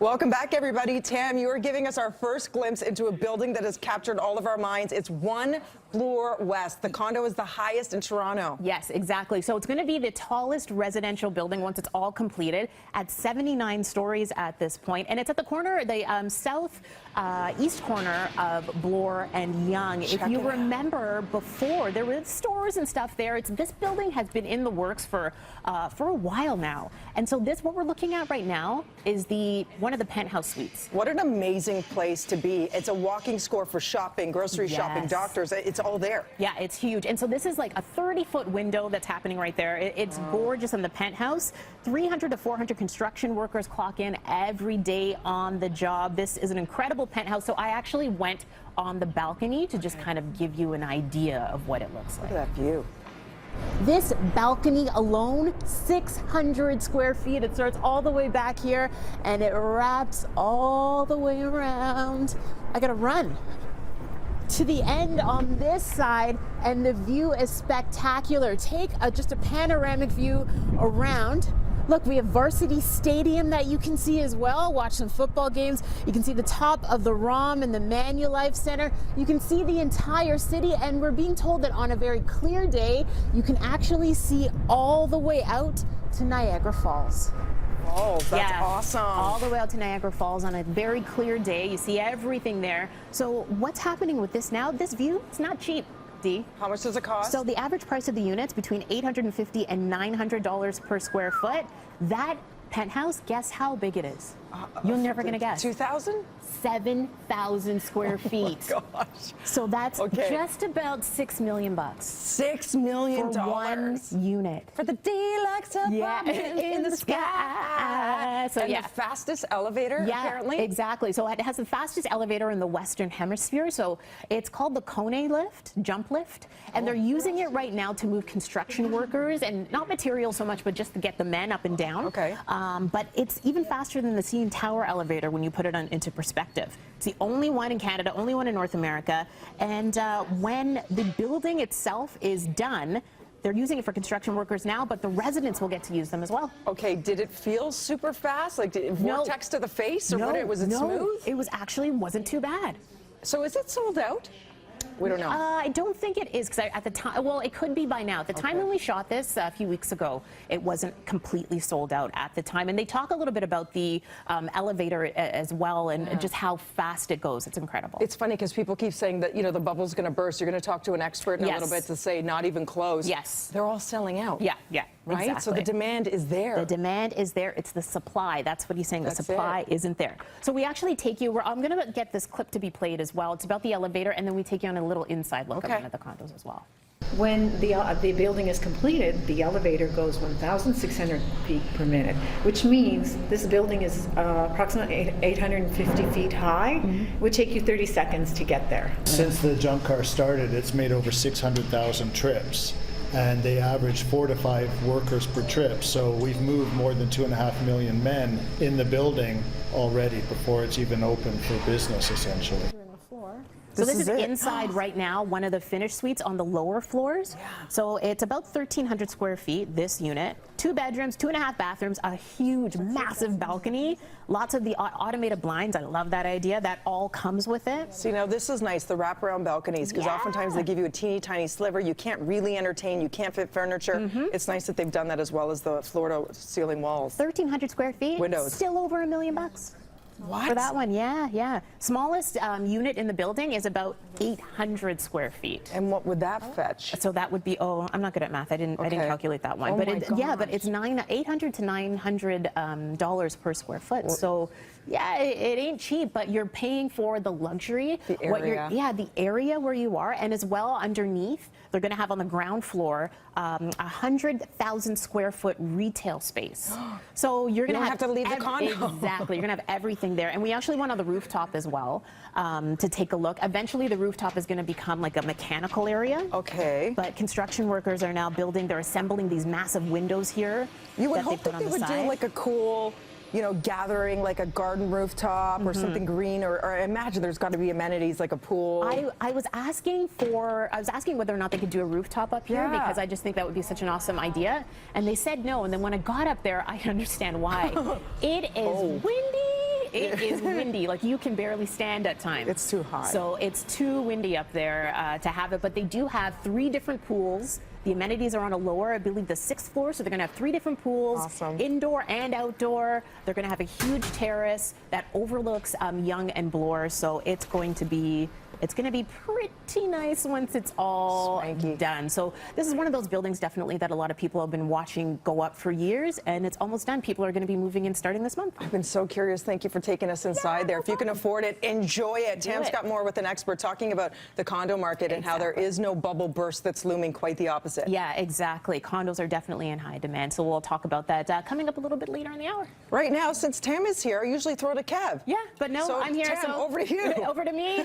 Welcome back, everybody. Tam, you are giving us our first glimpse into a building that has captured all of our minds. It's One Bloor West. The condo is the highest in Toronto. Yes, exactly. So it's going to be the tallest residential building once it's all completed at 79 stories at this point. And it's at the corner, the south-east corner of Bloor and Yonge. If you remember before, there were stores and stuff there. This building has been in the works for a while now. And so what we're looking at right now is one of the penthouse suites. What an amazing place to be. It's a walking score for shopping, grocery shopping, doctors. It's all there. Yeah, it's huge. And so this is like a 30-foot window that's happening right there. It's gorgeous in the penthouse. 300 to 400 construction workers clock in every day on the job. This is an incredible penthouse. So I actually went on the balcony to just kind of give you an idea of what it looks like. Look at that view. This balcony alone, 600 square feet. It starts all the way back here and it wraps all the way around. I gotta run to the end on this side, and the view is spectacular. Take just a panoramic view around. Look, we have Varsity Stadium that you can see as well. Watch some football games. You can see the top of the ROM and the Manulife Center. You can see the entire city, and we're being told that on a very clear day, you can actually see all the way out to Niagara Falls. That's awesome. All the way out to Niagara Falls on a very clear day. You see everything there. So what's happening with this now? This view, it's not cheap. D. How much does it cost? So the average price of the units between $850 and $900 per square foot. That penthouse, guess how big it is? You're never going to guess. 2,000? 7,000 square feet. Oh my gosh. So that's just about $6 million. $6 million for one unit. For the deluxe apartment in the sky. So and the fastest elevator, apparently. Exactly. So it has the fastest elevator in the Western Hemisphere. So it's called the Kone lift, jump lift, and they're using it right now to move construction workers, and not material so much, but just to get the men up and down. Okay. But it's even faster than the CN Tower elevator when you put it into perspective. It's the only one in Canada, only one in North America. And when the building itself is done, they're using it for construction workers now, but the residents will get to use them as well. Okay, did it feel super fast? Like, did it vortex to the face, or was it smooth? It wasn't too bad. So is it sold out? We don't know. I don't think it is, because at the time, well, it could be by now. At the time when we shot this a few weeks ago, it wasn't completely sold out at the time. And they talk a little bit about the elevator as well, and just how fast it goes. It's incredible. It's funny because people keep saying that, the bubble's going to burst. You're going to talk to an expert in a little bit to say not even close. Yes. They're all selling out. Yeah, right? Exactly. So the demand is there. The demand is there. It's the supply. That's what he's saying. The supply isn't there. So we actually take you, I'm going to get this clip to be played as well. It's about the elevator, and then we take you on a little inside look at one of the condos as well. When the building is completed, the elevator goes 1,600 feet per minute, which means this building is approximately 850 feet high. Would take you 30 seconds to get there. Since the junk car started, it's made over 600,000 trips. And they average 4 to 5 workers per trip. So we've moved more than 2.5 million men in the building already before it's even open for business, essentially. So this is inside right now, one of the finished suites on the lower floors. So it's about 1,300 square feet, this unit. 2 bedrooms, 2.5 bathrooms, a huge, massive balcony. Lots of the automated blinds. I love that idea. That all comes with it. See, now this is nice, the wraparound balconies, because oftentimes they give you a teeny tiny sliver. You can't really entertain. You can't fit furniture. It's nice that they've done that, as well as the floor-to-ceiling walls. 1,300 square feet. Windows. Still over $1 million. What? For that one, yeah. Smallest unit in the building is about 800 square feet. And what would that fetch? So that would be, I'm not good at math. I didn't calculate that one. But it's $800 to $900 per square foot. So yeah, it ain't cheap, but you're paying for the luxury. The area. The area where you are, and as well underneath, they're going to have on the ground floor 100,000 square foot retail space. So you're going to have to leave the condo. Exactly. You're going to have everything there. And we actually went on the rooftop as well to take a look. Eventually, the rooftop is going to become like a mechanical area. Okay. But construction workers are now they're assembling these massive windows here. You would hope that they would do like a cool, gathering, like a garden rooftop or something green, or I imagine there's got to be amenities like a pool. I was asking whether or not they could do a rooftop up here, because I just think that would be such an awesome idea. And they said no. And then when I got up there, I understand why. It is windy. It is windy. Like, you can barely stand at times. It's too hot. So it's too windy up there to have it. But they do have 3 different pools. The amenities are on a lower, I believe, the 6th floor. So they're going to have 3 different pools, Awesome. indoor and outdoor. They're going to have a huge terrace that overlooks Yonge and Bloor. So it's going to be pretty nice once it's all Swanky. done. So this is one of those buildings definitely that a lot of people have been watching go up for years, and it's almost done. People are going to be moving in starting this month. I've been so curious. Thank you for taking us inside there. If you can afford it, enjoy it. Tam's it. got more with an expert talking about the condo market and how there Exactly. is no bubble burst that's looming, quite the opposite. Yeah, exactly. Condos are definitely in high demand, so we'll talk about that coming up a little bit later in the hour. Right now, since Tam is here, I usually throw to Kev. Yeah, but no, So, I'm here. Tam, so over to you. Over to me.